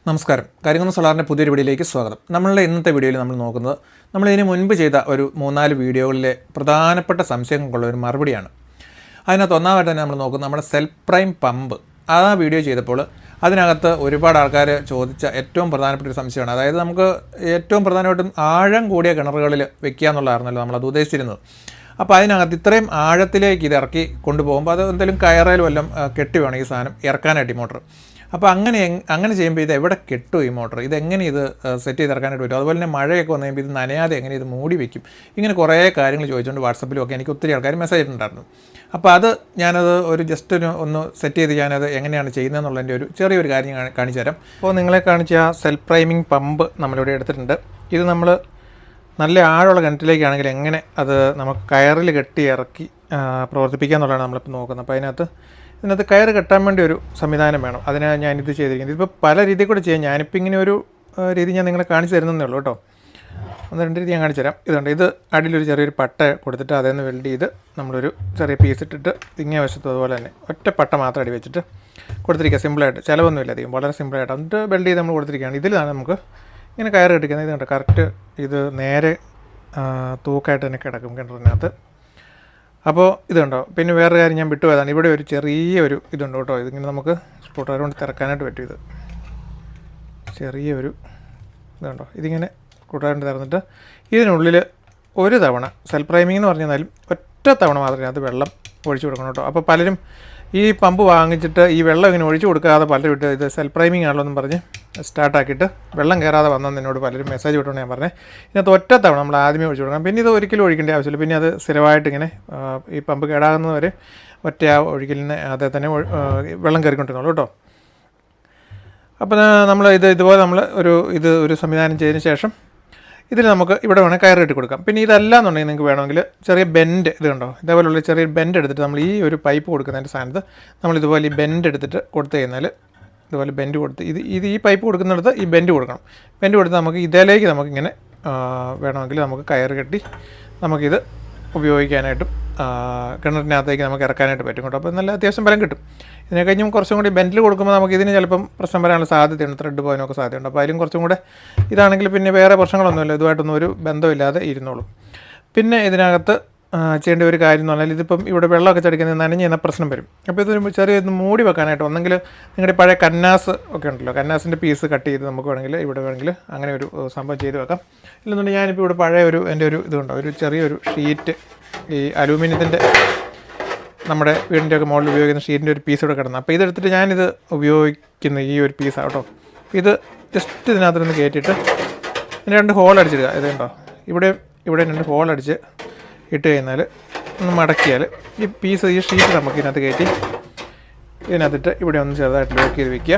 നമസ്കാരം. കരിങ്കുന്ന് സോളാറിൻ്റെ പുതിയൊരു വീഡിയോയിലേക്ക് സ്വാഗതം. നമ്മളുടെ ഇന്നത്തെ വീഡിയോയിൽ നമ്മൾ നോക്കുന്നത് നമ്മളിതിന് മുൻപ് ചെയ്ത ഒരു 3-4 വീഡിയോകളിലെ പ്രധാനപ്പെട്ട സംശയങ്ങൾക്കുള്ള ഒരു മറുപടിയാണ്. അതിനകത്ത് ഒന്നാമതായിട്ട് തന്നെ നമ്മൾ നോക്കുന്നത് നമ്മുടെ സെൽഫ് പ്രൈം പമ്പ്. ആ വീഡിയോ ചെയ്തപ്പോൾ അതിനകത്ത് ഒരുപാട് ആൾക്കാർ ചോദിച്ച ഏറ്റവും പ്രധാനപ്പെട്ട ഒരു സംശയമാണ്. അതായത് നമുക്ക് ഏറ്റവും പ്രധാനമായിട്ടും ആഴം കൂടിയ കിണറുകളിൽ വെക്കുക എന്നുള്ളതായിരുന്നല്ലോ നമ്മളത് ഉദ്ദേശിച്ചിരുന്നത്. അപ്പോൾ അതിനകത്ത് ഇത്രയും ആഴത്തിലേക്ക് ഇത് ഇറക്കി കൊണ്ടുപോകുമ്പോൾ അത് എന്തെങ്കിലും കയറേലും വല്ലതും കെട്ടി വേണം ഈ സാധനം ഇറക്കാനായിട്ട് ഈ മോട്ടർ. അപ്പോൾ അങ്ങനെ ചെയ്യുമ്പോൾ ഇത് എവിടെ കെട്ടും ഈ മോട്ടർ, ഇതെങ്ങനെ ഇത് സെറ്റ് ചെയ്ത് ഇറക്കാനായിട്ട് പറ്റും, അതുപോലെ തന്നെ മഴയൊക്കെ വന്നു കഴിയുമ്പോൾ ഇത് നനയാതെ എങ്ങനെ ഇത് മൂടി വയ്ക്കും, ഇങ്ങനെ കുറേ കാര്യങ്ങൾ ചോദിച്ചുകൊണ്ട് വാട്സപ്പിലും ഒക്കെ എനിക്ക് ഒത്തിരി ആൾക്കാർ മെസ്സേജ് ഇട്ടുണ്ടായിരുന്നു. അപ്പോൾ ഞാനത് ജസ്റ്റ് ഒന്ന് സെറ്റ് ചെയ്ത് ഞാനത് എങ്ങനെയാണ് ചെയ്യുന്നതെന്നുള്ളതിൻ്റെ ഒരു ചെറിയൊരു കാര്യം കാണിച്ചു തരാം. അപ്പോൾ നിങ്ങളെ കാണിച്ച ആ സെൽഫ് പ്രൈമിങ് പമ്പ് നമ്മളിവിടെ എടുത്തിട്ടുണ്ട്. ഇത് നമ്മൾ നല്ല ആഴമുള്ള കിണറ്റിലേക്കാണെങ്കിൽ എങ്ങനെ അത് നമുക്ക് കയറിൽ കെട്ടി ഇറക്കി പ്രവർത്തിപ്പിക്കുക എന്നുള്ളതാണ് നമ്മളിപ്പോൾ നോക്കുന്നത്. അപ്പോൾ ഇതിനകത്ത് കയറ് കെട്ടാൻ വേണ്ടി ഒരു സംവിധാനം വേണം. അതിനാണ് ഞാനിത് ചെയ്തിരിക്കുന്നത്. ഇതിപ്പോൾ പല രീതിയിൽ കൂടെ ചെയ്യാം. ഞാനിപ്പോൾ ഇങ്ങനെ ഒരു രീതി ഞാൻ നിങ്ങളെ കാണിച്ചു തരുന്നതേ ഉള്ളൂ കേട്ടോ. 1-2 രീതി ഞാൻ കാണിച്ചു തരാം. ഇത് അടിയിലൊരു ചെറിയൊരു പട്ട കൊടുത്തിട്ട് അതിൽ നിന്ന് വെൽഡ് ചെയ്ത് നമ്മളൊരു ചെറിയ പീസ് ഇട്ടിട്ട് ഇങ്ങേ വശത്ത് അതുപോലെ തന്നെ ഒറ്റ പട്ട മാത്രം അടി വെച്ചിട്ട് കൊടുത്തിരിക്കുക. സിമ്പിളായിട്ട്, ചിലവൊന്നുമില്ല അധികം, വളരെ സിമ്പിളായിട്ട് എന്നിട്ട് വെൽഡ് ചെയ്ത് നമ്മൾ കൊടുത്തിരിക്കുകയാണ്. ഇതിലാണ് നമുക്ക് ഇങ്ങനെ കയറ് കെട്ടിക്കുന്നത്. ഇത് കണ്ടോ, കറക്റ്റ് ഇത് നേരെ തൂക്കായിട്ട് തന്നെ കിടക്കും കിണറിനകത്ത്. അപ്പോൾ ഇത് കണ്ടോ. പിന്നെ വേറൊരു കാര്യം ഞാൻ വിട്ടുപോയതാണ്. ഇവിടെ ഒരു ചെറിയൊരു ഇതുണ്ട് കേട്ടോ. ഇതിങ്ങനെ നമുക്ക് സ്കൂട്ടർ കൊണ്ട് തിറക്കാനായിട്ട് പറ്റും. ഇത് ചെറിയൊരു ഇതുണ്ടോ, ഇതിങ്ങനെ സ്കൂട്ടർ കൊണ്ട് തിറന്നിട്ട് ഇതിനുള്ളിൽ ഒരു തവണ സെൽഫ് പ്രൈമിംഗ് എന്ന് പറഞ്ഞാലും ഒറ്റ തവണ മാത്രമേ അത് വെള്ളം ഒഴിച്ചു കൊടുക്കണം കേട്ടോ. അപ്പോൾ പലരും ഈ പമ്പ് വാങ്ങിച്ചിട്ട് ഈ വെള്ളം ഇങ്ങനെ ഒഴിച്ചു കൊടുക്കാതെ പലരും ഇട്ട് ഇത് സെൽഫ് പ്രൈമിംഗ് ആണല്ലോ എന്നും പറഞ്ഞ് സ്റ്റാർട്ടാക്കിയിട്ട് വെള്ളം കയറാതെ വന്നെന്ന് എന്നോട് പലരും മെസ്സേജ് വിട്ടുകൊണ്ട് ഞാൻ പറഞ്ഞത് ഇതിനകത്ത് ഒറ്റ തവണ നമ്മൾ ആദ്യമേ ഒഴിച്ചു കൊടുക്കണം. പിന്നെ ഇത് ഒരിക്കലും ഒഴിക്കേണ്ട ആവശ്യമില്ല. പിന്നെ അത് സ്ഥിരമായിട്ട് ഇങ്ങനെ ഈ പമ്പ് കേടാകുന്നവരെ ഒറ്റ ഒഴിക്കലിന് അതേ തന്നെ വെള്ളം കയറിക്കൊണ്ടിരുന്നുള്ളൂ കേട്ടോ. അപ്പോൾ നമ്മൾ ഇതുപോലെ നമ്മൾ ഒരു സംവിധാനം ചെയ്തതിന് ശേഷം ഇതിൽ നമുക്ക് ഇവിടെ വേണമെങ്കിൽ കയറ് കെട്ടി കൊടുക്കാം. പിന്നെ ഇതല്ല എന്നുണ്ടെങ്കിൽ നിങ്ങൾക്ക് വേണമെങ്കിൽ ചെറിയ ബെൻഡ്, ഇത് കണ്ടോ, ഇതേപോലുള്ള ചെറിയ ബെൻഡ് എടുത്തിട്ട് നമ്മൾ ഈ ഒരു പൈപ്പ് കൊടുക്കുന്നതിൻ്റെ സ്ഥാനത്ത് നമ്മൾ ഇതുപോലെ ഈ ബെൻഡ് എടുത്തിട്ട് കൊടുത്തു കഴിഞ്ഞാൽ ഇതുപോലെ ബെൻഡ് കൊടുത്ത് ഇത് ഈ പൈപ്പ് കൊടുക്കുന്നിടത്ത് ഈ ബെൻഡ് കൊടുക്കണം. ബെൻഡ് കൊടുത്ത് നമുക്ക് ഇതിലേക്ക് നമുക്കിങ്ങനെ വേണമെങ്കിൽ നമുക്ക് കയറ് കെട്ടി നമുക്കിത് ഉപയോഗിക്കാനായിട്ടും കിണറിനകത്തേക്ക് നമുക്ക് ഇറക്കാനായിട്ട് പറ്റും കേട്ടോ. അപ്പോൾ നല്ല അത്യാവശ്യം ബലം കിട്ടും. ഇതിനെ കഴിഞ്ഞും കുറച്ചും കൂടി ബെൻഡിൽ കൊടുക്കുമ്പോൾ നമുക്ക് ഇതിന് ചിലപ്പം പ്രശ്നം വരാനുള്ള സാധ്യതയുണ്ട്, ത്രെഡ് പോകാനൊക്കെ സാധ്യതയുണ്ട്. അപ്പോൾ അതിലും കുറച്ചും കൂടെ ഇതാണെങ്കിൽ പിന്നെ വേറെ പ്രശ്നങ്ങളൊന്നുമില്ല, ഇതുമായിട്ടൊന്നും ഒരു ബന്ധമില്ലാതെ ഇരുന്നോളും. പിന്നെ ഇതിനകത്ത് ചെയ്യേണ്ട ഒരു കാര്യം എന്ന് പറഞ്ഞാൽ ഇതിപ്പം ഇവിടെ വെള്ളമൊക്കെ ചടിക്കുന്നത് നനഞ്ഞ് എന്ന പ്രശ്നം വരും. അപ്പോൾ ഇതൊരു ചെറിയൊന്ന് മൂടി വെക്കാനായിട്ട് ഒന്നെങ്കിൽ നിങ്ങളുടെ പഴയ കന്നാസ് ഒക്കെ ഉണ്ടല്ലോ, കന്നാസിൻ്റെ പീസ് കട്ട് ചെയ്ത് നമുക്ക് ഇവിടെ വേണമെങ്കിൽ അങ്ങനെ ഒരു സംഭവം ചെയ്ത് വെക്കാം. ഇല്ലെന്നുണ്ടെങ്കിൽ ഞാനിപ്പോൾ ഇവിടെ പഴയ എൻ്റെ ഒരു ഇതുണ്ടോ, ഒരു ചെറിയൊരു ഷീറ്റ്, ഈ അലൂമിനിയത്തിൻ്റെ നമ്മുടെ വീടിൻ്റെയൊക്കെ മുകളിൽ ഉപയോഗിക്കുന്ന ഷീറ്റിൻ്റെ ഒരു പീസ് ഇവിടെ കിടന്നു. അപ്പോൾ ഇതെടുത്തിട്ട് ഞാനിത് ഉപയോഗിക്കുന്ന ഈ ഒരു പീസാണ് കേട്ടോ. ഇത് ജസ്റ്റ് ഇതിനകത്തുനിന്ന് കയറ്റിയിട്ട് ഇതിന് 2 ഹോൾ അടിച്ചിടുക. ഇതുണ്ടോ, ഇവിടെ 2 ഹോൾ അടിച്ച് ഇട്ട് കഴിഞ്ഞാൽ ഒന്ന് മടക്കിയാൽ ഈ ഷീറ്റ് നമുക്ക് ഇതിനകത്ത് കയറ്റി ഇതിനകത്തിട്ട് ഇവിടെ ഒന്ന് ചെറുതായിട്ട് ലോക്ക് ചെയ്ത് വെക്കുക.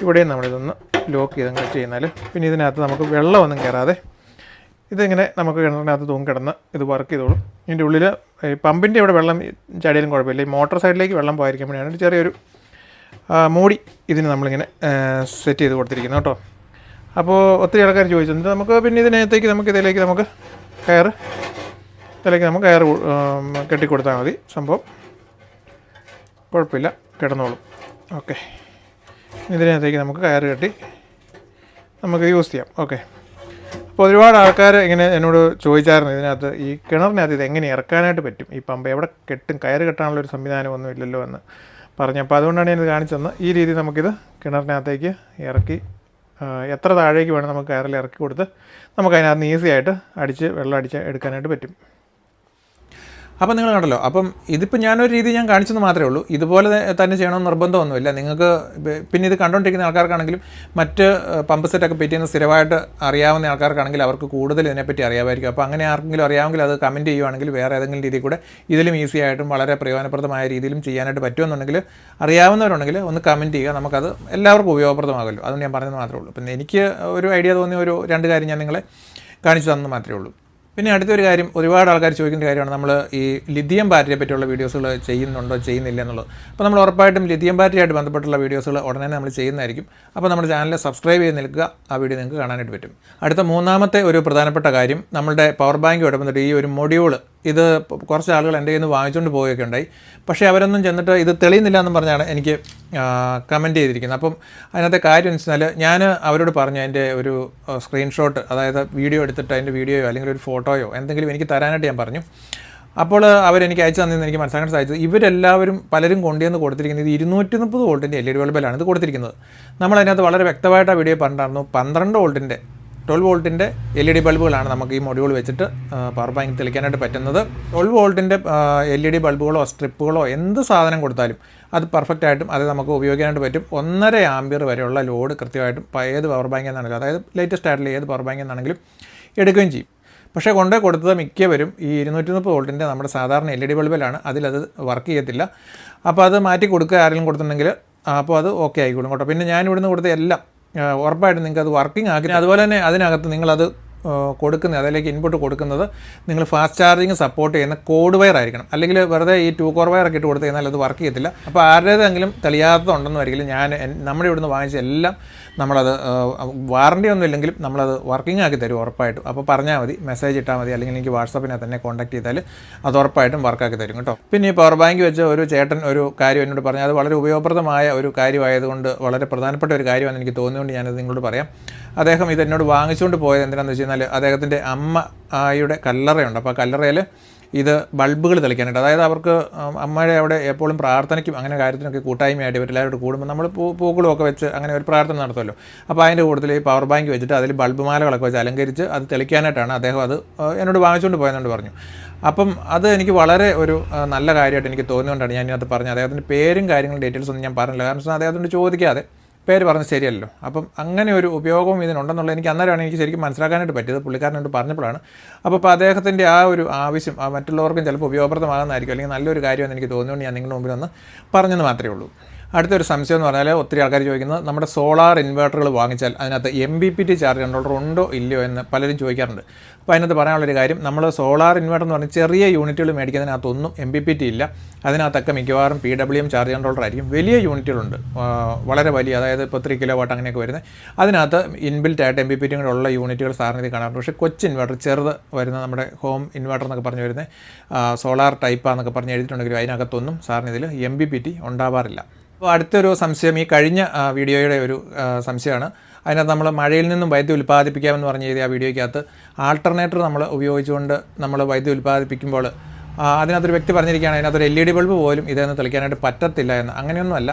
ഇവിടെയും നമ്മളിതൊന്ന് ലോക്ക് ചെയ്ത് അങ്ങ് കഴിഞ്ഞാൽ പിന്നെ ഇതിനകത്ത് നമുക്ക് വെള്ളമൊന്നും കയറാതെ ഇതിങ്ങനെ നമുക്ക് കിണറിനകത്ത് തൂങ്ങിക്കിടന്ന് ഇത് വർക്ക് ചെയ്തോളും. ഇതിൻ്റെ ഉള്ളിൽ പമ്പിൻ്റെ ഇവിടെ വെള്ളം ചടിയാലും കുഴപ്പമില്ല. ഈ മോട്ടോർ സൈഡിലേക്ക് വെള്ളം പോയിരിക്കാൻ വേണ്ടിയാണ് ചെറിയൊരു മൂടി ഇതിന് നമ്മളിങ്ങനെ സെറ്റ് ചെയ്ത് കൊടുത്തിരിക്കുന്നത് കേട്ടോ. അപ്പോൾ ഒത്തിരി ആൾക്കാർ ചോദിച്ചിട്ടുണ്ട്. നമുക്ക് പിന്നെ ഇതിലേക്ക് നമുക്ക് കയറ് കെട്ടിക്കൊടുത്താൽ മതി, സംഭവം കുഴപ്പമില്ല, കിടന്നോളും. ഓക്കെ, ഇതിനകത്തേക്ക് നമുക്ക് കയറ് കെട്ടി നമുക്ക് യൂസ് ചെയ്യാം. ഓക്കെ, അപ്പോൾ ഒരുപാട് ആൾക്കാർ ഇങ്ങനെ എന്നോട് ചോദിച്ചായിരുന്നു ഇതിനകത്ത് ഈ കിണറിനകത്ത് ഇത് എങ്ങനെ ഇറക്കാനായിട്ട് പറ്റും, ഈ പമ്പ് എവിടെ കെട്ടും, കയറ് കെട്ടാനുള്ളൊരു സംവിധാനമൊന്നും ഇല്ലല്ലോ എന്ന് പറഞ്ഞു. അപ്പോൾ അതുകൊണ്ടാണ് ഞാനിത് കാണിച്ചു തന്നത്. ഈ രീതി നമുക്കിത് കിണറിനകത്തേക്ക് ഇറക്കി എത്ര താഴേക്ക് വേണം നമുക്ക് കയറിൽ ഇറക്കി കൊടുത്ത് നമുക്ക് അതിനകത്ത് ഈസി ആയിട്ട് വെള്ളം അടിച്ച് എടുക്കാനായിട്ട് പറ്റും. അപ്പോൾ നിങ്ങൾ കണ്ടല്ലോ. അപ്പം ഇതിപ്പോൾ ഞാനൊരു രീതി ഞാൻ കാണിച്ചെന്ന് മാത്രമേ ഉള്ളൂ. ഇതുപോലെ തന്നെ ചെയ്യണമെന്ന് നിർബന്ധമൊന്നുമില്ല. നിങ്ങൾക്ക് പിന്നെ ഇത് കണ്ടുകൊണ്ടിരിക്കുന്ന ആൾക്കാർക്കാണെങ്കിലും മറ്റ് പമ്പ് സെറ്റൊക്കെ പറ്റിയെന്ന് സ്ഥിരമായിട്ട് അറിയാവുന്ന ആൾക്കാർക്കാണെങ്കിൽ അവർക്ക് കൂടുതൽ ഇതിനെപ്പറ്റി അറിയാമായിരിക്കും. അപ്പോൾ അങ്ങനെ ആർക്കെങ്കിലും അറിയാമെങ്കിൽ അത് കമൻറ്റ് ചെയ്യുവാണെങ്കിൽ വേറെ ഏതെങ്കിലും രീതിയിൽ കൂടെ ഇതിലും ഈസി ആയിട്ടും വളരെ പ്രയോജനപ്രദമായ രീതിയിലും ചെയ്യാനായിട്ട് പറ്റുമെന്നുണ്ടെങ്കിൽ അറിയാവുന്നവരുണ്ടെങ്കിൽ ഒന്ന് കമൻറ്റ് ചെയ്യുക. നമുക്കത് എല്ലാവർക്കും ഉപയോഗപ്രദമാകുമല്ലോ. അതുകൊണ്ട് ഞാൻ പറഞ്ഞത് മാത്രമേ ഉള്ളൂ. പിന്നെ എനിക്ക് ഒരു ഐഡിയ തോന്നിയ 2 കാര്യം ഞാൻ നിങ്ങളെ കാണിച്ചു തന്നു മാത്രമേ ഉള്ളൂ. പിന്നെ അടുത്തൊരു കാര്യം, ഒരുപാട് ആൾക്കാർ ചോദിക്കുന്ന കാര്യമാണ് നമ്മൾ ഈ ലിഥിയം ബാറ്ററിയെ പറ്റിയുള്ള വീഡിയോസുകൾ ചെയ്യുന്നുണ്ടോ ചെയ്യുന്നില്ല എന്നുള്ളത്. അപ്പോൾ നമ്മൾ ഉറപ്പായിട്ടും ലിഥിയം ബാറ്ററിയായിട്ട് ബന്ധപ്പെട്ടുള്ള വീഡിയോസുകൾ ഉടനെ നമ്മൾ ചെയ്യുന്നതായിരിക്കും. അപ്പോൾ നമ്മുടെ ചാനൽ സബ്സ്ക്രൈബ് ചെയ്ത് നിൽക്കുക, ആ വീഡിയോ നിങ്ങൾക്ക് കാണാനായിട്ട് പറ്റും. അടുത്ത 3-ാമത്തെ ഒരു പ്രധാനപ്പെട്ട കാര്യം, നമ്മളുടെ പവർ ബാങ്കുമായിട്ട് ബന്ധപ്പെട്ട് ഈ ഒരു മൊഡ്യൂൾ ഇത് കുറച്ച് ആളുകൾ എൻ്റെ കയ്യിൽ നിന്ന് വാങ്ങിച്ചുകൊണ്ട് പോവുകയൊക്കെ ഉണ്ടായി. പക്ഷേ അവരൊന്നും ചെന്നിട്ട് ഇത് തെളിയുന്നില്ല എന്നും പറഞ്ഞാണ് എനിക്ക് കമൻറ്റ് ചെയ്തിരിക്കുന്നത്. അപ്പം അതിനകത്തെ കാര്യം എന്ന് വെച്ചാൽ ഞാൻ അവരോട് പറഞ്ഞു അതിൻ്റെ ഒരു സ്ക്രീൻഷോട്ട്, അതായത് വീഡിയോ എടുത്തിട്ട് അതിൻ്റെ വീഡിയോയോ അല്ലെങ്കിൽ ഒരു ഫോട്ടോയോ എന്തെങ്കിലും എനിക്ക് തരാനായിട്ട് ഞാൻ പറഞ്ഞു. അപ്പോൾ അവരെനിക്ക് അയച്ചു തന്നെന്ന് എനിക്ക് മനസ്സിലാക്കാൻ സാധിച്ചത് ഇവരെല്ലാവരും പലരും കൊണ്ടുവന്ന് കൊടുത്തിരിക്കുന്നത് 230 വോൾട്ടിൻ്റെ LED ബൾബിലാണ് ഇത് കൊടുത്തിരിക്കുന്നത്. നമ്മളതിനകത്ത് വളരെ വ്യക്തമായിട്ട് ആ വീഡിയോ പറഞ്ഞിട്ടുണ്ടായിരുന്നു 12 വോൾട്ടിൻ്റെ 12 വോൾട്ടിൻ്റെ LED ബൾബുകളാണ് നമുക്ക് ഈ മൊഡ്യൂൾ വെച്ചിട്ട് പവർ ബാങ്ക് തെളിക്കാനായിട്ട് പറ്റുന്നത്. 12 വോൾട്ടിൻ്റെ LED ബൾബുകളോ സ്ട്രിപ്പുകളോ എന്ത് സാധനം കൊടുത്താലും അത് പെർഫെക്റ്റ് ആയിട്ടും അത് നമുക്ക് ഉപയോഗിക്കാനായിട്ട് പറ്റും. 1.5 ആംപിയർ വരെയുള്ള ലോഡ് കൃത്യമായിട്ടും ഏത് പവർ ബാങ്കിൽ നിന്നാണെങ്കിലും, അതായത് ലേറ്റസ്റ്റ് ആയിട്ടുള്ള ഏത് പവർ ബാങ്കിൽ നിന്നാണെങ്കിലും എടുക്കുകയും ചെയ്യും. പക്ഷേ കൊണ്ടേ കൊടുത്തത് മിക്കവരും ഈ 230 വോൾട്ടിൻ്റെ നമ്മുടെ സാധാരണ LED ബൾബിലാണ്, അതിലത് വർക്ക് ചെയ്യത്തില്ല. അപ്പോൾ അത് മാറ്റി കൊടുക്കുക ആരെങ്കിലും കൊടുത്തിട്ടുണ്ടെങ്കിൽ അപ്പോൾ അത് ഓക്കെ ആയിക്കോളും കേട്ടോ. പിന്നെ ഞാൻ ഇവിടുന്ന് കൊടുത്ത എല്ലാം ഉറപ്പായിട്ടും നിങ്ങൾക്ക് അത് വർക്കിംഗ് ആക്കി. അതുപോലെ തന്നെ അതിനകത്ത് നിങ്ങളത് കൊടുക്കുന്നത്, അതിലേക്ക് ഇൻപുട്ട് കൊടുക്കുന്നത് നിങ്ങൾ ഫാസ്റ്റ് ചാർജിങ് സപ്പോർട്ട് ചെയ്യുന്ന കോഡ് വയർ ആയിരിക്കണം. അല്ലെങ്കിൽ വെറുതെ ഈ 2 കോർ വയറൊക്കെ ഇട്ട് കൊടുത്തു കഴിഞ്ഞാൽ അത് വർക്ക് ചെയ്യത്തില്ല. അപ്പോൾ ആരുടേതെങ്കിലും തെളിയാത്തതുണ്ടെന്ന് വരികില്ല. നമ്മുടെ ഇവിടുന്ന് വാങ്ങിച്ച എല്ലാം നമ്മളത് വാറണ്ടി ഒന്നും ഇല്ലെങ്കിലും നമ്മളത് വർക്കിംഗ് ആക്കി തരും ഉറപ്പായിട്ടും. അപ്പോൾ പറഞ്ഞാൽ മതി, മെസ്സേജ് ഇട്ടാൽ മതി, അല്ലെങ്കിൽ എനിക്ക് വാട്സാപ്പിനെ തന്നെ കോൺടാക്ട് ചെയ്താൽ അത് ഉറപ്പായിട്ടും വർക്കാക്കി തരും കേട്ടോ. പിന്നെ ഈ പവർ ബാങ്ക് വെച്ച് ഒരു ചേട്ടൻ ഒരു കാര്യം എന്നോട് പറഞ്ഞു, അത് വളരെ ഉപയോഗപ്രദമായ ഒരു കാര്യമായതുകൊണ്ട് വളരെ പ്രധാനപ്പെട്ട ഒരു കാര്യമാണെന്ന് എനിക്ക് തോന്നിയുകൊണ്ട് ഞാനത് നിങ്ങളോട് പറയാം. അദ്ദേഹം ഇതെന്നോട് വാങ്ങിച്ചുകൊണ്ട് പോയത് എന്തിനാണെന്ന് വെച്ച് കഴിഞ്ഞാൽ അദ്ദേഹത്തിൻ്റെ അമ്മയുടെ കല്ലറയുണ്ട്. അപ്പോൾ ആ കല്ലറയിൽ ഇത് ബൾബുകൾ തെളിക്കാനായിട്ട്, അതായത് അവർക്ക് അമ്മയുടെ അവിടെ എപ്പോഴും പ്രാർത്ഥനയ്ക്കും അങ്ങനെ കാര്യത്തിനൊക്കെ കൂട്ടായ്മയായിട്ട് ഇവരെല്ലാവരും കൂടുമ്പോൾ നമ്മൾ പൂക്കളുമൊക്കെ വെച്ച് അങ്ങനെ ഒരു പ്രാർത്ഥന നടത്തുമല്ലോ. അപ്പോൾ അതിൻ്റെ കൂടുതൽ ഈ പവർ ബാങ്ക് വെച്ചിട്ട് അതിൽ ബൾബ് മാലകളൊക്കെ വെച്ച് അലങ്കരിച്ച് അത് തെളിക്കാനായിട്ടാണ് അദ്ദേഹം അത് എന്നോട് വാങ്ങിച്ചുകൊണ്ട് പോയെന്നുകൊണ്ട് പറഞ്ഞു. അപ്പം അത് എനിക്ക് വളരെ ഒരു നല്ല കാര്യമായിട്ട് എനിക്ക് തോന്നിയുകൊണ്ടാണ് ഞാൻ ഇതിനകത്ത് പറഞ്ഞത്. അദ്ദേഹത്തിൻ്റെ പേരും കാര്യങ്ങളും ഡീറ്റെയിൽസ് ഒന്നും ഞാൻ പറഞ്ഞില്ല, കാരണം അദ്ദേഹത്തിനോട് ചോദിക്കാതെ പേര് പറഞ്ഞ് ശരിയല്ലോ. അപ്പം അങ്ങനെ ഒരു ഉപയോഗവും ഇതിനുണ്ടെന്നുള്ളത് എനിക്ക് അന്നേരമാണ് എനിക്ക് ശരിക്കും മനസ്സിലാക്കാനായിട്ട് പറ്റിയത്, പുള്ളിക്കാരനോട് പറഞ്ഞപ്പോഴാണ്. അപ്പോൾ അദ്ദേഹത്തിൻ്റെ ആ ഒരു ആവശ്യം മറ്റുള്ളവർക്കും ചിലപ്പോൾ ഉപയോഗപ്രദമാകുന്നതായിരിക്കും, അല്ലെങ്കിൽ നല്ലൊരു കാര്യമെന്ന് എനിക്ക് തോന്നിയുകൊണ്ട് ഞാൻ നിങ്ങളുടെ മുമ്പിൽ ഒന്ന് പറഞ്ഞെന്ന് മാത്രമേ ഉള്ളൂ. അടുത്തൊരു സംശയം എന്ന് പറഞ്ഞാൽ ഒത്തിരി ആൾക്കാർ ചോദിക്കുന്നത്, നമ്മുടെ സോളാർ ഇൻവെർട്ടറുകൾ വാങ്ങിച്ചാൽ അതിനകത്ത് MPPT ചാർജ് കൺട്രോളർ ഉണ്ടോ ഇല്ലയോ എന്ന് പലരും ചോദിക്കാറുണ്ട്. അപ്പോൾ അതിനകത്ത് പറയാനുള്ളൊരു കാര്യം, നമ്മൾ സോളാർ ഇൻവെർട്ടർ എന്ന് പറഞ്ഞാൽ ചെറിയ യൂണിറ്റുകൾ മേടിക്കുന്നതിനകത്തൊന്നും MPPT ഇല്ല. അതിനകത്തൊക്കെ മിക്കവാറും PWM ചാർജ് കൺട്രോളർ ആയിരിക്കും. വലിയ യൂണിറ്റുകളുണ്ട്, വളരെ വലിയ, അതായത് ഇപ്പോൾ 3 കിലോവാട്ട് അങ്ങനെയൊക്കെ വരുന്നത്, അതിനകത്ത് ഇൻബിൽറ്റ് ആയിട്ട് MPPT കൂടെ ഉള്ള യൂണിറ്റുകൾ സാറിന് കാണാറുണ്ട്. പക്ഷേ കൊച്ചു ഇൻവെർട്ടർ ചെറുത് വരുന്ന നമ്മുടെ ഹോം ഇൻവെർട്ടർ എന്നൊക്കെ പറഞ്ഞ് വരുന്നത് സോളാർ ടൈപ്പാന്നൊക്കെ പറഞ്ഞ് എഴുതിയിട്ടുണ്ടെങ്കിലും അതിനകത്തൊന്നും സാറിന് ഇതിൽ MPPT ഉണ്ടാവാറില്ല. അപ്പോൾ അടുത്തൊരു സംശയം, ഈ കഴിഞ്ഞ വീഡിയോയുടെ ഒരു സംശയമാണ്. അതിനകത്ത് നമ്മൾ മഴയിൽ നിന്നും വൈദ്യുതി ഉൽപ്പാദിപ്പിക്കാമെന്ന് പറഞ്ഞ് ചെയ്ത ആ വീഡിയോയ്ക്കകത്ത് ആൾട്ടർനേറ്റർ നമ്മൾ ഉപയോഗിച്ചുകൊണ്ട് നമ്മൾ വൈദ്യുതി ഉൽപ്പാദിപ്പിക്കുമ്പോൾ അതിനകത്തൊരു വ്യക്തി പറഞ്ഞിരിക്കുകയാണ് അതിനകത്തൊരു LED ബൾബ് പോലും ഇതൊന്ന് തെളിക്കാനായിട്ട് പറ്റത്തില്ല എന്ന്. അങ്ങനെയൊന്നുമല്ല,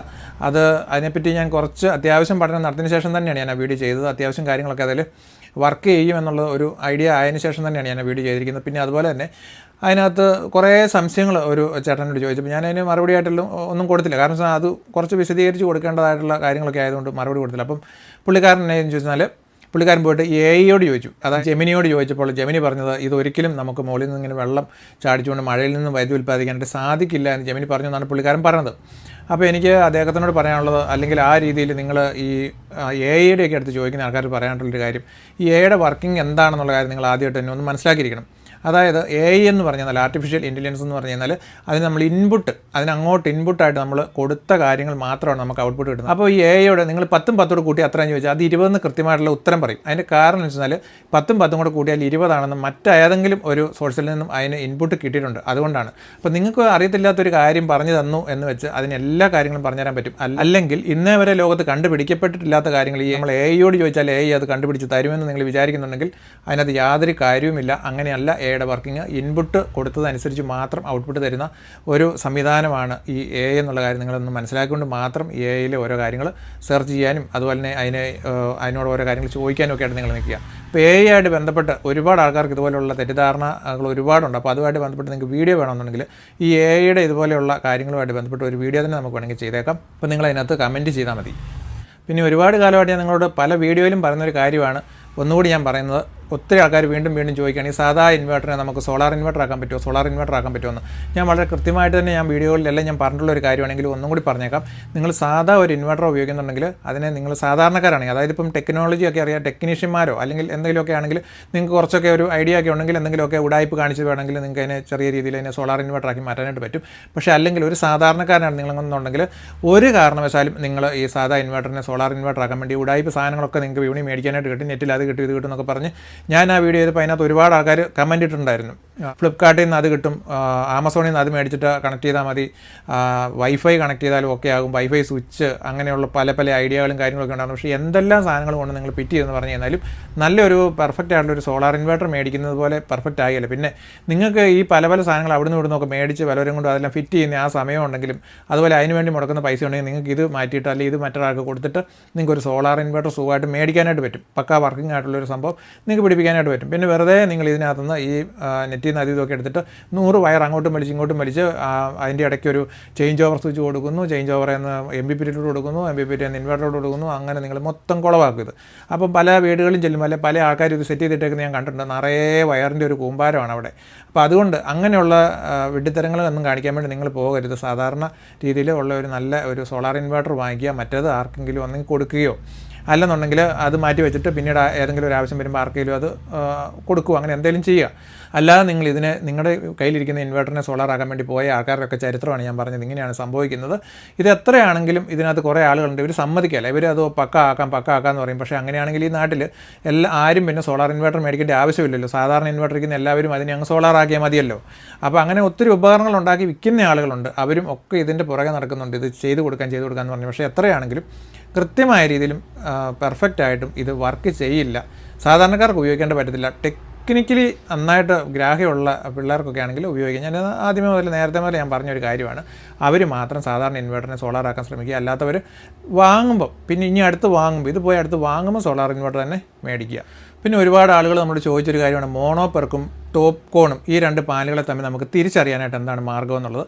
അതിനെപ്പറ്റി ഞാൻ കുറച്ച് അത്യാവശ്യം പഠനം നടത്തിയതിന് ശേഷം തന്നെയാണ് ഞാൻ ആ വീഡിയോ ചെയ്തത്. അത്യാവശ്യം കാര്യങ്ങളൊക്കെ അതിൽ വർക്ക് ചെയ്യും എന്നുള്ള ഒരു ഐഡിയ ആയതിനു ശേഷം തന്നെയാണ് ഞാൻ ആ വീഡിയോ ചെയ്തിരിക്കുന്നത്. പിന്നെ അതുപോലെ തന്നെ അതിനകത്ത് കുറേ സംശയങ്ങൾ ഒരു ചേട്ടനോട് ചോദിച്ചപ്പോൾ ഞാൻ അതിന് മറുപടി ആയിട്ടുള്ള ഒന്നും കൊടുത്തില്ല, കാരണം അത് കുറച്ച് വിശദീകരിച്ച് കൊടുക്കേണ്ടതായിട്ടുള്ള കാര്യങ്ങളൊക്കെ ആയതുകൊണ്ട് മറുപടി കൊടുത്തില്ല. അപ്പം പുള്ളിക്കാരൻ എന്നു ചോദിച്ചാൽ പുള്ളിക്കാരൻ പോയിട്ട് AIയോട് ചോദിച്ചു, അതായത് ജെമിനിയോട് ചോദിച്ചപ്പോൾ ജെമിനി പറഞ്ഞത് ഇതൊരിക്കലും നമുക്ക് മുകളിൽ നിന്ന് ഇങ്ങനെ വെള്ളം ചാടിച്ചുകൊണ്ട് മഴയിൽ നിന്ന് വൈദ്യുതി ഉൽപ്പാദിക്കാനായിട്ട് സാധിക്കില്ല എന്ന് ജെമിനി പറഞ്ഞു എന്നാണ് പുള്ളിക്കാരൻ പറഞ്ഞത്. അപ്പോൾ എനിക്ക് അദ്ദേഹത്തിനോട് പറയാനുള്ളത്, അല്ലെങ്കിൽ ആ രീതിയിൽ നിങ്ങൾ ഈ AIയുടെ ഒക്കെ അടുത്ത് ചോദിക്കുന്ന ആൾക്കാർ പറയാനുള്ളൊരു കാര്യം, ഈ AIയുടെ വർക്കിംഗ് എന്താണെന്നുള്ള കാര്യം നിങ്ങൾ ആദ്യമായിട്ട് തന്നെ ഒന്ന് മനസ്സിലാക്കിയിരിക്കണം. അതായത് AI എന്ന് പറഞ്ഞാൽ ആർട്ടിഫിഷ്യൽ ഇൻ്റലിജൻസ് എന്ന് പറഞ്ഞു കഴിഞ്ഞാൽ അതിന് നമ്മൾ അതിനങ്ങോട്ട് ഇൻപുട്ടായിട്ട് നമ്മൾ കൊടുത്ത കാര്യങ്ങൾ മാത്രമാണ് നമുക്ക് ഔട്ട്പുട്ട് കിട്ടുന്നത്. അപ്പോൾ ഈ AIയോട് നിങ്ങൾ 10ഉം 10 കൂട്ടി അത്രയും ചോദിച്ചാൽ അത് 20 കൃത്യമായിട്ടുള്ള ഉത്തരം പറയും. അതിൻ്റെ കാരണം എന്ന് വെച്ചാൽ 10ഉം 10 കൂടെ കൂട്ടിയാൽ 20 മറ്റേതെങ്കിലും ഒരു സോഴ്സിൽ നിന്നും അതിന് ഇൻപുട്ട് കിട്ടിയിട്ടുണ്ട്, അതുകൊണ്ടാണ്. അപ്പോൾ നിങ്ങൾക്ക് അറിയത്തില്ലാത്തൊരു കാര്യം പറഞ്ഞു തന്നു എന്ന് വെച്ച് അതിന് എല്ലാ കാര്യങ്ങളും പറഞ്ഞുതരാൻ പറ്റും. അല്ലെങ്കിൽ ഇന്നേ വരെ ലോകത്ത് കണ്ടുപിടിക്കപ്പെട്ടിട്ടില്ലാത്ത കാര്യങ്ങൾ ഈ നമ്മൾ AIയോട് ചോദിച്ചാൽ AI അത് കണ്ടുപിടിച്ച് തരുമെന്ന് നിങ്ങൾ വിചാരിക്കുന്നുണ്ടെങ്കിൽ അതിനകത്ത് യാതൊരു കാര്യവുമില്ല. അങ്ങനെയല്ല AIയുടെ വർക്കിംഗ്. ഇൻപുട്ട് കൊടുത്തതനുസരിച്ച് മാത്രം ഔട്ട്പുട്ട് തരുന്ന ഒരു സംവിധാനമാണ് ഈ AI എന്നുള്ള കാര്യം നിങ്ങളൊന്ന് മനസ്സിലാക്കിക്കൊണ്ട് മാത്രം AIയിലെ ഓരോ കാര്യങ്ങൾ സെർച്ച് ചെയ്യാനും അതുപോലെ തന്നെ അതിനോട് ഓരോ കാര്യങ്ങൾ ചോദിക്കാനും ഒക്കെ ആയിട്ട് നിങ്ങൾ നിൽക്കുക. അപ്പോൾ AI ആയിട്ട് ബന്ധപ്പെട്ട് ഒരുപാട് ആൾക്കാർക്ക് ഇതുപോലെയുള്ള തെറ്റിദ്ധാരണകൾ ഒരുപാടുണ്ട്. അപ്പോൾ അതുമായിട്ട് ബന്ധപ്പെട്ട് നിങ്ങൾക്ക് വീഡിയോ വേണമെന്നുണ്ടെങ്കിൽ ഈ AIയുടെ ഇതുപോലെയുള്ള കാര്യങ്ങളുമായിട്ട് ബന്ധപ്പെട്ട് ഒരു വീഡിയോ തന്നെ നമുക്ക് വേണമെങ്കിൽ ചെയ്തേക്കാം. അപ്പോൾ നിങ്ങൾ അതിനകത്ത് കമൻറ്റ് ചെയ്താൽ മതി. പിന്നെ ഒരുപാട് കാലമായിട്ട് ഞാൻ നിങ്ങളോട് പല വീഡിയോയിലും പറയുന്നൊരു കാര്യമാണ്, ഒന്നുകൂടി ഞാൻ പറയുന്നത്. ഒത്തിരി ആൾക്കാർ വീണ്ടും ചോദിക്കുകയാണ്, ഈ സാധാ ഇൻവെർട്ടറിനെ നമുക്ക് സോളാർ ഇൻവെർട്ടർ ആക്കാൻ പറ്റുമോ എന്ന്. ഞാൻ വളരെ കൃത്യമായിട്ട് തന്നെ ഞാൻ വീഡിയോകളിലെല്ലാം ഞാൻ പറഞ്ഞിട്ടുള്ള ഒരു കാര്യമാണെങ്കിൽ ഒന്നും കൂടി പറഞ്ഞേക്കാം. നിങ്ങൾ സാധാ ഒരു ഇൻവെർട്ടർ ഉപയോഗിക്കുന്നുണ്ടെങ്കിൽ അതിനെ നിങ്ങൾ സാധാരണക്കാരാണെങ്കിൽ, അതായത് ഇപ്പം ടെക്നോളജി ഒക്കെ അറിയാം, ടെക്നീഷ്യന്മാരോ അല്ലെങ്കിൽ എന്തെങ്കിലുമൊക്കെ ആണെങ്കിൽ നിങ്ങൾക്ക് കുറച്ചൊക്കെ ഒരു ഐഡിയ ഒക്കെ ഉണ്ടെങ്കിൽ എന്തെങ്കിലുമൊക്കെ ഉടായ്പ് കാണിച്ച് വേണമെങ്കിൽ നിങ്ങൾക്ക് അതിനെ ചെറിയ രീതിയിൽ അതിനെ സോളാർ ഇൻവെർട്ടർ ആക്കി മാറ്റാനായിട്ട് പറ്റും. പക്ഷേ അല്ലെങ്കിൽ ഒരു സാധാരണക്കാരനാണ് നിങ്ങളെന്നുണ്ടെങ്കിൽ ഒരു കാരണവശാലും നിങ്ങൾ ഈ സാധാ ഇൻവെർട്ടറിനെ സോളാർ ഇൻവെർട്ടർ ആക്കാൻ വേണ്ടി ഉടായ്പ് സാധനങ്ങളൊക്കെ നിങ്ങൾക്ക് വിപണി മേടിക്കാനായിട്ട് കിട്ടും, നെറ്റിൽ അത് കിട്ടും ഇത് കിട്ടും എന്നൊക്കെ പറഞ്ഞ് ഞാൻ ആ വീഡിയോ ചെയ്തപ്പോൾ അതിനകത്ത് ഒരുപാട് ആൾക്കാർ കമൻറ്റ് ഇട്ടിട്ടുണ്ടായിരുന്നു. ഫ്ലിപ്കാർട്ടിൽ നിന്ന് അത് കിട്ടും, ആമസോണിൽ നിന്ന് അത് മേടിച്ചിട്ട് കണക്ട് ചെയ്താൽ മതി, വൈഫൈ കണക്ട് ചെയ്താലും ഒക്കെ ആകും, വൈഫൈ സ്വിച്ച്, അങ്ങനെയുള്ള പല പല ഐഡിയകളും കാര്യങ്ങളൊക്കെ ഉണ്ടായിരുന്നു. പക്ഷേ എന്തെല്ലാം സാധനങ്ങൾ കൊണ്ട് നിങ്ങൾ ഫിറ്റ് ചെയ്തെന്ന് പറഞ്ഞു കഴിഞ്ഞാലും നല്ലൊരു പെർഫെക്റ്റ് ആയിട്ടുള്ളൊരു സോളാർ ഇൻവെർട്ടർ മേടിക്കുന്നത് പോലെ പെർഫെക്റ്റ് ആകില്ല. പിന്നെ നിങ്ങൾക്ക് ഈ പല പല സാധനങ്ങൾ അവിടുന്ന് ഇവിടുന്നൊക്കെ മേടിച്ച് പലരും കൊണ്ട് അതെല്ലാം ഫിറ്റ് ചെയ്യുന്ന ആ സമയം ഉണ്ടെങ്കിലും അതുപോലെ അതിന് വേണ്ടി മുടക്കുന്ന പൈസ ഉണ്ടെങ്കിൽ നിങ്ങൾക്ക് ഇത് മാറ്റിയിട്ട് അല്ലെങ്കിൽ ഇത് മറ്റൊരാൾക്ക് കൊടുത്തിട്ട് നിങ്ങൾക്ക് ഒരു സോളാർ ഇൻവെർട്ടർ സുഖമായിട്ട് മേടിക്കാനായിട്ട് പറ്റും. പക്കാ വർക്കിംഗ് ആയിട്ടുള്ളൊരു സംഭവം നിങ്ങൾക്ക് പിടിപ്പിക്കാനായിട്ട് പറ്റും. പിന്നെ വെറുതെ നിങ്ങൾ ഇതിനകത്തുനിന്ന് ഈ നെറ്റിൽ നിന്ന് അത് ഇതൊക്കെ എടുത്തിട്ട് 100 വയർ അങ്ങോട്ടും വലിച്ച് ഇങ്ങോട്ടും വലിച്ച് അതിൻ്റെ ഇടയ്ക്ക് ഒരു ചേഞ്ച് ഓവർ സ്വിച്ച് കൊടുക്കുന്നു, ചേഞ്ച് ഓവർ എന്ന് MPPT കൊടുക്കുന്നു, MPPT ഇൻവെർട്ടറോട് കൊടുക്കുന്നു, അങ്ങനെ നിങ്ങൾ മൊത്തം കുളവാക്കും ഇത്. അപ്പം പല വീടുകളിലും ചെല്ലുമ്പോൾ അല്ലെ പല ആൾക്കാരും ഇത് സെറ്റ് ചെയ്തിട്ടേക്കുന്നത് ഞാൻ കണ്ടിട്ടുണ്ട്. നിറയെ വയറിൻ്റെ ഒരു കൂമ്പാരമാണ് അവിടെ. അപ്പോൾ അതുകൊണ്ട് അങ്ങനെയുള്ള വിഡ്ഢിത്തരങ്ങളൊന്നും കാണിക്കാൻ വേണ്ടി നിങ്ങൾ പോകരുത്. സാധാരണ രീതിയിൽ ഉള്ള ഒരു നല്ല ഒരു സോളാർ ഇൻവെർട്ടർ വാങ്ങിക്കുക, മറ്റേത് ആർക്കെങ്കിലും ഒന്നെങ്കിൽ കൊടുക്കുകയോ അല്ലെന്നുണ്ടെങ്കിൽ അത് മാറ്റി വെച്ചിട്ട് പിന്നീട് ഏതെങ്കിലും ഒരു ആവശ്യം വരുമ്പോൾ ആർക്കെങ്കിലും അത് കൊടുക്കുക, അങ്ങനെ എന്തെങ്കിലും ചെയ്യുക. അല്ലാതെ നിങ്ങൾ ഇതിനെ നിങ്ങളുടെ കയ്യിലിരിക്കുന്ന ഇൻവെർട്ടറിനെ സോളാറാക്കാൻ വേണ്ടി പോയ ആൾക്കാരുടെയൊക്കെ ചരിത്രമാണ് ഞാൻ പറഞ്ഞത്. ഇങ്ങനെയാണ് സംഭവിക്കുന്നത്. ഇത് എത്രയാണെങ്കിലും ഇതിനകത്ത് കുറേ ആളുകളുണ്ട്, ഇവർ സമ്മതിക്കില്ല, ഇവർ അത് പക്ക ആക്കാമെന്ന് പറയും. പക്ഷേ അങ്ങനെയാണെങ്കിൽ ഈ നാട്ടിൽ ആരും പിന്നെ സോളാർ ഇൻവെർട്ടർ മേടിക്കേണ്ട ആവശ്യമില്ലല്ലോ. സാധാരണ ഇൻവെർട്ടർ ഇരിക്കുന്ന എല്ലാവരും അതിനെ അങ്ങ് സോളാറാക്കിയാൽ മതിയല്ലോ. അപ്പോൾ അങ്ങനെ ഒത്തിരി ഉപകരണങ്ങൾ ഉണ്ടാക്കി വിൽക്കുന്ന ആളുകളുണ്ട്, അവരും ഒക്കെ ഇതിൻ്റെ പുറകെ നടക്കുന്നുണ്ട്, ഇത് ചെയ്ത് കൊടുക്കാൻ എന്ന് പറഞ്ഞു. പക്ഷേ എത്രയാണെങ്കിലും കൃത്യമായ രീതിയിലും പെർഫെക്റ്റ് ആയിട്ടും ഇത് വർക്ക് ചെയ്യില്ല. സാധാരണക്കാർക്ക് ഉപയോഗിക്കേണ്ട പറ്റത്തില്ല. ടെക്നിക്കലി നന്നായിട്ട് ഗ്രാഹ്യമുള്ള പിള്ളേർക്കൊക്കെ ആണെങ്കിൽ ഉപയോഗിക്കാം. ഞാൻ നേരത്തെ മുതൽ ഞാൻ പറഞ്ഞൊരു കാര്യമാണ്. അവർ മാത്രം സാധാരണ ഇൻവെർട്ടറിനെ സോളാറാക്കാൻ ശ്രമിക്കുക. അല്ലാത്തവർ വാങ്ങുമ്പോൾ പിന്നെ ഇനി അടുത്ത് വാങ്ങുമ്പോൾ ഇത് പോയി അടുത്ത് വാങ്ങുമ്പോൾ സോളാർ ഇൻവെർട്ടർ തന്നെ മേടിക്കുക. പിന്നെ ഒരുപാട് ആളുകൾ നമ്മളോട് ചോദിച്ചൊരു കാര്യമാണ് മോണോപെർക്കും ടോപ്പ് കോണും ഈ 2 പാനലുകളെ തമ്മിൽ നമുക്ക് തിരിച്ചറിയാനായിട്ട് എന്താണ് മാർഗ്ഗം എന്നുള്ളത്.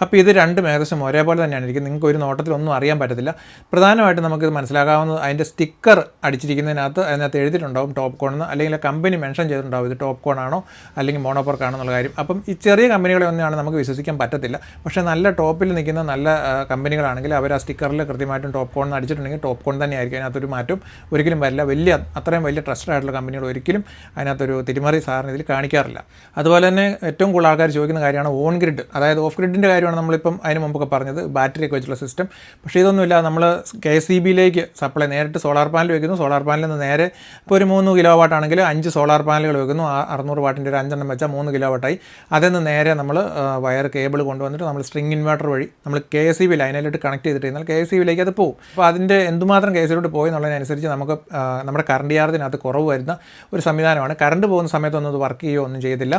അപ്പോൾ ഇത് രണ്ടും ഏകദേശം ഒരേപോലെ തന്നെയാണ് ഇരിക്കുന്നത്. നിങ്ങൾക്ക് ഒരു നോട്ടത്തിലൊന്നും അറിയാൻ പറ്റത്തില്ല. പ്രധാനമായിട്ടും നമുക്കിത് മനസ്സിലാക്കാവുന്നത് അതിൻ്റെ സ്റ്റിക്കർ അടിച്ചിരിക്കുന്നതിനകത്ത് അതിനകത്ത് എഴുതിയിട്ടുണ്ടാവും ടോപ്പ് കോണെന്ന്, അല്ലെങ്കിൽ കമ്പനി മെൻഷൻ ചെയ്തിട്ടുണ്ടാവും ഇത് ടോപ്പ് കോണാണോ അല്ലെങ്കിൽ മോണോപെർക്കാണോ എന്നുള്ള കാര്യം. അപ്പം ഈ ചെറിയ കമ്പനികളെ ഒന്നാണ് നമുക്ക് വിശ്വസിക്കാൻ പറ്റത്തില്ല. പക്ഷേ നല്ല ടോപ്പിൽ നിൽക്കുന്ന നല്ല കമ്പനികളാണെങ്കിൽ അവർ ആ സ്റ്റിക്കറിൽ കൃത്യമായിട്ടും ടോപ്പ് കോൺ അടിച്ചിട്ടുണ്ടെങ്കിൽ ടോപ്പ് കോൺ തന്നെ ആയിരിക്കും. അതിനകത്തൊരു മാറ്റം ഒരിക്കലും വരില്ല. അത്രയും വലിയ ട്രസ്റ്റഡ് ആയിട്ടുള്ള കമ്പനികൾ ഒരിക്കലും അതിനകത്തൊരു തിരിമറി സാറിന് ഇതിൽ കാണിക്കാറില്ല. അതുപോലെ തന്നെ ഏറ്റവും കൂടുതൽ ആൾക്കാർ ചോദിക്കുന്ന കാര്യമാണ് ഓൺ ഗ്രിഡ്, അതായത് ഓഫ് ഗ്രിഡിൻ്റെ കാര്യമാണ് നമ്മളിപ്പം അതിന് മുമ്പൊക്കെ പറഞ്ഞത്, ബാറ്ററിയൊക്കെ വെച്ചുള്ള സിസ്റ്റം. പക്ഷേ ഇതൊന്നുമില്ല. നമ്മൾ KCBയിലേക്ക് സപ്ലൈ നേരിട്ട് സോളാർ പാനൽ വയ്ക്കുന്നു. സോളാർ പാനലിൽ നിന്ന് നേരെ ഇപ്പോൾ ഒരു 3 കിലോ വാട്ട് ആണെങ്കിൽ 5 സോളാർ പാനലുകൾ വയ്ക്കുന്നു. 600 വാട്ടിൻ്റെ ഒരു 5 എണ്ണം വെച്ചാൽ 3 കിലോ വാട്ടായി. അതിൽ നിന്ന് നേരെ നമ്മൾ വയർ കേബിൾ കൊണ്ടുവന്നിട്ട് നമ്മൾ സ്ട്രിങ് ഇൻവെർട്ടർ വഴി നമ്മൾ KCB ലൈനിലോട്ട് കണക്ട് ചെയ്തിട്ട് കഴിഞ്ഞാൽ KCBയിലേക്ക് അത് പോകും. അപ്പോൾ അതിൻ്റെ എന്തുമാത്രം KCBയിലോട്ട് പോയി എന്നുള്ളതിനനുസരിച്ച് നമുക്ക് നമ്മുടെ കറണ്ട് ചാർജിനകത്ത് കുറവ് വരുന്ന ഒരു സംവിധാനമാണ്. കറണ്ട് പോകുന്ന സമയത്തൊന്നും അത് വർക്ക് ചെയ്യുകയോ ഒന്നും ചെയ്തില്ല.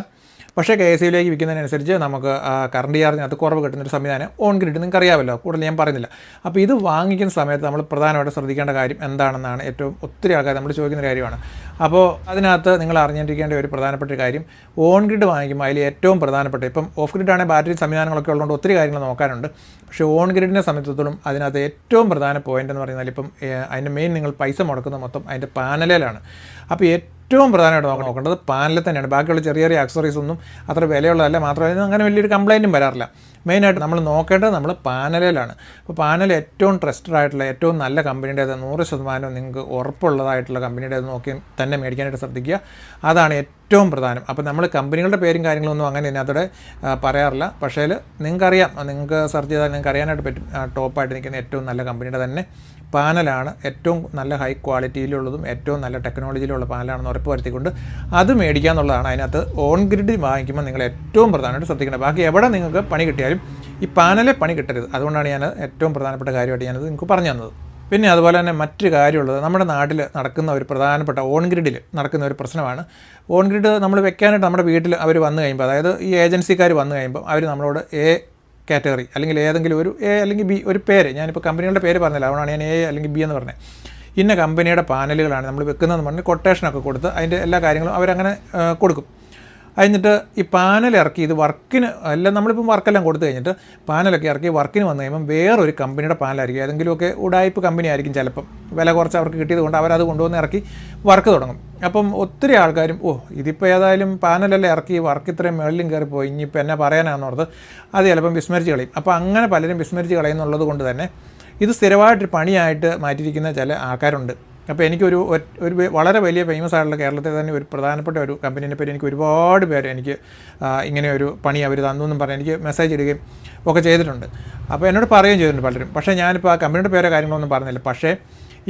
പക്ഷേ KCBയിലേക്ക് വിൽക്കുന്നതിനനുസരിച്ച് നമുക്ക് കറണ്ട് ചാർജിനകത്ത് കുറവ് കിട്ടുന്നൊരു സംവിധാനം ഓൺ ഗ്രിഡ് നിങ്ങൾക്ക് അറിയാമല്ലോ, കൂടുതൽ ഞാൻ പറയുന്നില്ല. അപ്പോൾ ഇത് വാങ്ങിക്കുന്ന സമയത്ത് നമ്മൾ പ്രധാനമായിട്ട് ശ്രദ്ധിക്കേണ്ട കാര്യം എന്താണെന്നാണ് ഒത്തിരി ആൾക്കാർ നമ്മൾ ചോദിക്കുന്ന കാര്യമാണ്. അപ്പോൾ അതിനകത്ത് നിങ്ങൾ അറിഞ്ഞിരിക്കേണ്ട ഒരു പ്രധാനപ്പെട്ട കാര്യം, ഓൺ ഗ്രിഡ് വാങ്ങിക്കുമ്പോൾ അതിൽ ഏറ്റവും പ്രധാനപ്പെട്ട, ഇപ്പം ഓഫ് ഗ്രിഡ് ആണെങ്കിൽ ബാറ്ററി സംവിധാനങ്ങളൊക്കെ ഉള്ളതുകൊണ്ട് ഒത്തിരി കാര്യങ്ങൾ നോക്കാനുണ്ട്. പക്ഷേ ഓൺ ഗ്രിഡിനെ സംബന്ധിച്ചിടത്തോളം അതിനകത്ത് ഏറ്റവും പ്രധാന പോയിന്റ് എന്ന് പറയുന്നത് ഇപ്പം അതിൻ്റെ മെയിൻ നിങ്ങൾ പൈസ മുടക്കുന്നത് മൊത്തം അതിൻ്റെ പാനലിലാണ്. അപ്പോൾ ഏറ്റവും പ്രധാനമായിട്ട് നോക്കേണ്ടത് പാനലിൽ തന്നെയാണ്. ബാക്കിയുള്ള ചെറിയ ചെറിയ ആക്സസറീസ് ഒന്നും അത്ര വിലയുള്ളതല്ല, മാത്രമല്ല അങ്ങനെ വലിയൊരു കംപ്ലൈൻറ്റും വരാറില്ല. മെയിനായിട്ട് നമ്മൾ നോക്കേണ്ടത് നമ്മൾ പാനലിലാണ്. അപ്പോൾ പാനൽ ഏറ്റവും ട്രസ്റ്റഡ് ആയിട്ടുള്ള ഏറ്റവും നല്ല കമ്പനിയുടേത് 100% നിങ്ങൾക്ക് ഉറപ്പുള്ളതായിട്ടുള്ള കമ്പനിയുടേത് നോക്കി തന്നെ മേടിക്കാനായിട്ട് ശ്രദ്ധിക്കുക. അതാണ് ഏറ്റവും പ്രധാനം. അപ്പോൾ നമ്മൾ കമ്പനികളുടെ പേരും കാര്യങ്ങളൊന്നും അങ്ങനെ ഇതിനകത്തൂടെ പറയാറില്ല. പക്ഷേ നിങ്ങൾക്കറിയാം, നിങ്ങൾക്ക് സെർച്ച് ചെയ്താൽ നിങ്ങൾക്ക് അറിയാനായിട്ട് പറ്റും ടോപ്പായിട്ട് നിൽക്കുന്ന ഏറ്റവും നല്ല കമ്പനിയുടെ തന്നെ പാനലാണ്, ഏറ്റവും നല്ല ഹൈ ക്വാളിറ്റിയിലുള്ളതും ഏറ്റവും നല്ല ടെക്നോളജിയിലുള്ള പാനലാണെന്ന് ഉറപ്പ് വരുത്തിക്കൊണ്ട് അത് മേടിക്കുക എന്നുള്ളതാണ്. അതിനകത്ത് ഓൺ ഗ്രിഡ് വാങ്ങിക്കുമ്പോൾ നിങ്ങൾ ഏറ്റവും പ്രധാനമായിട്ട് ശ്രദ്ധിക്കേണ്ടത്. ബാക്കി എവിടെ നിങ്ങൾക്ക് പണി കിട്ടിയാലും ഈ പാനലെ പണി കിട്ടരുത്. അതുകൊണ്ടാണ് ഞാൻ ഏറ്റവും പ്രധാനപ്പെട്ട കാര്യമായിട്ട് ഞാനത് നിങ്ങൾക്ക് പറഞ്ഞു തന്നത്. പിന്നെ അതുപോലെ തന്നെ മറ്റൊരു കാര്യമുള്ളത്, നമ്മുടെ നാട്ടിൽ നടക്കുന്ന ഒരു പ്രധാനപ്പെട്ട ഓൺ ഗ്രിഡിൽ നടക്കുന്ന ഒരു പ്രശ്നമാണ്. ഓൺ ഗ്രിഡ് നമ്മൾ വെക്കാനായിട്ട് നമ്മുടെ വീട്ടിൽ അവർ വന്നു കഴിയുമ്പോൾ, അതായത് ഈ ഏജൻസിക്കാർ വന്നു കഴിയുമ്പോൾ അവർ നമ്മളോട് കാറ്റഗറി അല്ലെങ്കിൽ ഏതെങ്കിലും ഒരു അല്ലെങ്കിൽ ബി ഒരു പേര്, ഞാനിപ്പോൾ കമ്പനികളുടെ പേര് പറഞ്ഞില്ല, അതുകൊണ്ടാണ് ഞാൻ അല്ലെങ്കിൽ ബി എന്ന് പറഞ്ഞത്, ഇന്ന കമ്പനിയുടെ പാനലുകളാണ് നമ്മൾ വെക്കുന്നതെന്ന് പറഞ്ഞ് കൊട്ടേഷനൊക്കെ കൊടുത്ത് അതിൻ്റെ എല്ലാ കാര്യങ്ങളും അവരങ്ങനെ കൊടുക്കും. കഴിഞ്ഞിട്ട് ഈ പാനൽ ഇറക്കി ഇത് വർക്കിന് എല്ലാം നമ്മളിപ്പം വർക്കെല്ലാം കൊടുത്തു കഴിഞ്ഞിട്ട് പാനലൊക്കെ ഇറക്കി വർക്കിന് വന്നു കഴിയുമ്പം വേറൊരു കമ്പനിയുടെ പാനലായിരിക്കും, ഏതെങ്കിലുമൊക്കെ ഉടായ്പ് കമ്പനി ആയിരിക്കും, ചിലപ്പം വില കുറച്ച് അവർക്ക് കിട്ടിയത് കൊണ്ട് അവരത് കൊണ്ടുവന്ന് ഇറക്കി വർക്ക് തുടങ്ങും. അപ്പം ഒത്തിരി ആൾക്കാരും ഇതിപ്പോൾ ഏതായാലും പാനലെല്ലാം ഇറക്കി വർക്ക് ഇത്രയും മേളിലും കയറിപ്പോയി, ഇനിയിപ്പോൾ എന്നെ പറയാനാണെന്നോർത്ത് അത് ചിലപ്പം വിസ്മരിച്ച് കളയും. അപ്പോൾ അങ്ങനെ പലരും വിസ്മരിച്ച് കളയുന്നുള്ളത് കൊണ്ട് തന്നെ ഇത് സ്ഥിരമായിട്ടൊരു പണിയായിട്ട് മാറ്റിയിരിക്കുന്ന ചില ആൾക്കാരുണ്ട്. അപ്പോൾ എനിക്കൊരു വളരെ വലിയ ഫേമസ് ആയിട്ടുള്ള കേരളത്തിൽ തന്നെ ഒരു പ്രധാനപ്പെട്ട ഒരു കമ്പനീനെ പറ്റി എനിക്ക് ഒരുപാട് പേര് എനിക്ക് ഇങ്ങനെ ഒരു പണി അവർ തന്നു എന്നും പറഞ്ഞ് എനിക്ക് മെസ്സേജ് ഇടുകയും ഒക്കെ ചെയ്തിട്ടുണ്ട്. അപ്പോൾ എന്നോട് പറയുകയും ചെയ്തിട്ടുണ്ട് പലരും. പക്ഷേ ഞാനിപ്പോൾ ആ കമ്പനിയുടെ പേരോ കാര്യങ്ങളൊന്നും പറഞ്ഞില്ല. പക്ഷേ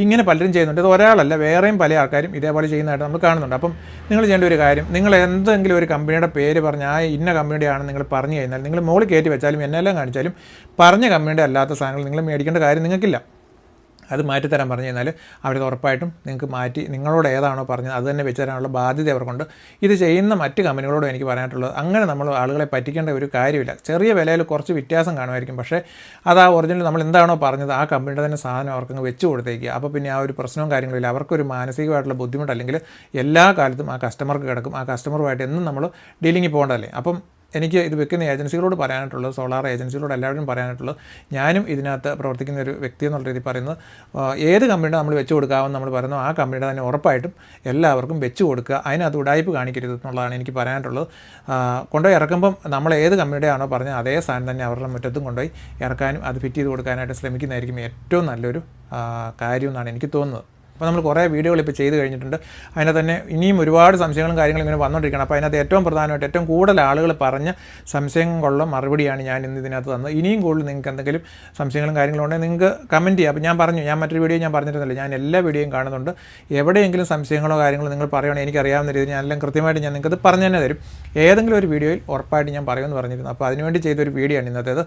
ഇങ്ങനെ പലരും ചെയ്യുന്നുണ്ട്. ഇത് ഒരാളല്ല, വേറെയും പല ആൾക്കാരും ഇതേപോലെ ചെയ്യുന്നതായിട്ട് നമ്മൾ കാണുന്നുണ്ട്. അപ്പം നിങ്ങൾ ചെയ്യേണ്ട ഒരു കാര്യം, നിങ്ങൾ എന്തെങ്കിലും ഒരു കമ്പനിയുടെ പേര് പറഞ്ഞ് ആ ഇന്ന കമ്പനിയുടെ ആണ് നിങ്ങൾ പറഞ്ഞു കഴിഞ്ഞാൽ നിങ്ങൾ മുകളിൽ കയറ്റി വെച്ചാലും എന്നെല്ലാം കാണിച്ചാലും പറഞ്ഞ കമ്പനിയുടെ അല്ലാത്ത സാധനങ്ങൾ നിങ്ങൾ മേടിക്കേണ്ട കാര്യം നിങ്ങൾക്കില്ല. അത് മാറ്റിത്തരാൻ പറഞ്ഞു കഴിഞ്ഞാൽ അവരത് ഉറപ്പായിട്ടും നിങ്ങൾക്ക് മാറ്റി നിങ്ങളോട് ഏതാണോ പറഞ്ഞത് അത് തന്നെ വെച്ച് തരാനുള്ള ബാധ്യത അവർക്കുണ്ട്. ഇത് ചെയ്യുന്ന മറ്റ് കമ്പനികളോടും എനിക്ക് പറയാനായിട്ടുള്ളത്, അങ്ങനെ നമ്മൾ ആളുകളെ പറ്റിക്കേണ്ട ഒരു കാര്യമില്ല. ചെറിയ വിലയിൽ കുറച്ച് വ്യത്യാസം കാണുമായിരിക്കും, പക്ഷേ അത് ആ ഒറിജിനൽ നമ്മൾ എന്താണോ പറഞ്ഞത് ആ കമ്പനിയുടെ തന്നെ സാധനം അവർക്കങ്ങ് വെച്ച് കൊടുത്തേക്കുക. അപ്പോൾ പിന്നെ ആ ഒരു പ്രശ്നവും കാര്യങ്ങളില്ല. അവർക്കൊരു മാനസികമായിട്ടുള്ള ബുദ്ധിമുട്ട് അല്ലെങ്കിൽ എല്ലാ കാലത്തും ആ കസ്റ്റമർക്ക് കിടക്കും. ആ കസ്റ്റമറുമായിട്ട് എന്നും നമ്മൾ ഡീലിങ്ങിൽ പോകേണ്ടതല്ലേ. അപ്പം എനിക്ക് ഇത് വെക്കുന്ന ഏജൻസികളോട് പറയാനായിട്ടുള്ളത്, സോളാർ ഏജൻസികളോട് എല്ലാവരും പറയാനായിട്ടുള്ളത്, ഞാനും ഇതിനകത്ത് പ്രവർത്തിക്കുന്ന ഒരു വ്യക്തി എന്നുള്ള രീതിയിൽ പറയുന്നത്, ഏത് കമ്പനിയുടെ നമ്മൾ വെച്ച് കൊടുക്കാമെന്ന് നമ്മൾ പറയുന്നു ആ കമ്പനിയുടെ തന്നെ ഉറപ്പായിട്ടും എല്ലാവർക്കും വെച്ച് കൊടുക്കുക. അതിനകത്ത് ഉടായ്പ് കാണിക്കരുത് എന്നുള്ളതാണ് എനിക്ക് പറയാനായിട്ടുള്ളത്. കൊണ്ടുപോയി ഇറക്കുമ്പം നമ്മൾ ഏത് കമ്പനിയുടെ ആണോ പറഞ്ഞത് അതേ സാധനം തന്നെ അവരുടെ മുറ്റത്തും കൊണ്ടുപോയി ഇറക്കാനും അത് ഫിറ്റ് ചെയ്ത് കൊടുക്കാനായിട്ട് ശ്രമിക്കുന്നതായിരിക്കും ഏറ്റവും നല്ലൊരു കാര്യം എന്നാണ് എനിക്ക് തോന്നുന്നത്. അപ്പോൾ നമ്മൾ കുറേ വീഡിയോകൾ ഇപ്പോൾ ചെയ്ത് കഴിഞ്ഞിട്ടുണ്ട്. അതിനകത്ത് തന്നെ ഇനിയും ഒരുപാട് സംശയങ്ങളും കാര്യങ്ങളും ഇങ്ങനെ വന്നുകൊണ്ടിരിക്കണം. അപ്പോൾ അതിനകത്ത് ഏറ്റവും പ്രധാനമായിട്ട് ഏറ്റവും കൂടുതൽ ആളുകൾ പറഞ്ഞ സംശയങ്ങളുള്ള മറുപടിയാണ് ഞാൻ ഇന്ന് ഇതിനകത്ത് തന്നത്. ഇനിയും കൂടുതൽ നിങ്ങൾക്ക് എന്തെങ്കിലും സംശയങ്ങളും കാര്യങ്ങളും ഉണ്ടെങ്കിൽ നിങ്ങൾക്ക് കമൻറ്റ് ചെയ്യാം. അപ്പോൾ ഞാൻ പറഞ്ഞു, ഞാൻ മറ്റൊരു വീഡിയോ ഞാൻ പറഞ്ഞിരുന്നില്ല, ഞാൻ എല്ലാ വീഡിയോയും കാണുന്നുണ്ട്. എവിടെയെങ്കിലും സംശയങ്ങളോ കാര്യങ്ങളോ നിങ്ങൾ പറയുകയാണെങ്കിൽ എനിക്കറിയാവുന്ന രീതിയിൽ ഞാനെല്ലാം കൃത്യമായിട്ട് ഞാൻ നിങ്ങൾക്കത് പറഞ്ഞു തന്നെ തരും. ഏതെങ്കിലും ഒരു വീഡിയോയിൽ ഉറപ്പായിട്ട് ഞാൻ പറയുമെന്ന് പറഞ്ഞിരുന്നു. അപ്പോൾ അതിനുവേണ്ടി ചെയ്തൊരു വീഡിയോ ആണ് ഇന്നത്തേത്.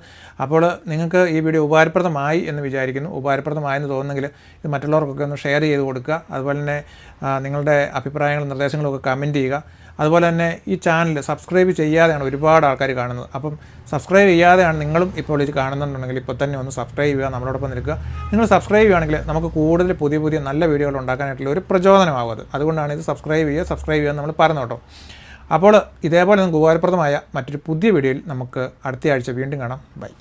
അപ്പോൾ നിങ്ങൾക്ക് ഈ വീഡിയോ ഉപകാരപ്രദമായി എന്ന് വിചാരിക്കുന്നു. ഉപകാരപ്രദമായെന്ന് തോന്നുന്നെങ്കിൽ ഇത് മറ്റുള്ളവർക്കൊക്കെ ഒന്ന് ഷെയർ ചെയ്ത് കൊടുക്കുക. അതുപോലെ തന്നെ നിങ്ങളുടെ അഭിപ്രായങ്ങളും നിർദ്ദേശങ്ങളും ഒക്കെ കമൻറ്റ് ചെയ്യുക. അതുപോലെ തന്നെ ഈ ചാനൽ സബ്സ്ക്രൈബ് ചെയ്യാതെയാണ് ഒരുപാട് ആൾക്കാർ കാണുന്നത്. അപ്പം സബ്സ്ക്രൈബ് ചെയ്യാതെയാണ് നിങ്ങളും ഇപ്പോൾ ഇത് കാണുന്നുണ്ടെങ്കിൽ ഇപ്പോൾ തന്നെ ഒന്ന് സബ്സ്ക്രൈബ് ചെയ്യുക, നമ്മളോടൊപ്പം നിൽക്കുക. നിങ്ങൾ സബ്സ്ക്രൈബ് ചെയ്യുകയാണെങ്കിൽ നമുക്ക് കൂടുതൽ പുതിയ നല്ല വീഡിയോകൾ ഉണ്ടാക്കാനായിട്ടുള്ള ഒരു പ്രചോദനമാകും അത്. അതുകൊണ്ടാണ് ഇത് സബ്സ്ക്രൈബ് ചെയ്യുക നമ്മൾ പറഞ്ഞു കേട്ടോ. അപ്പോൾ ഇതേപോലെ നിങ്ങൾക്ക് ഉപകാരപ്രദമായ മറ്റൊരു പുതിയ വീഡിയോയിൽ നമുക്ക് അടുത്ത ആഴ്ച വീണ്ടും കാണാം. ബൈ.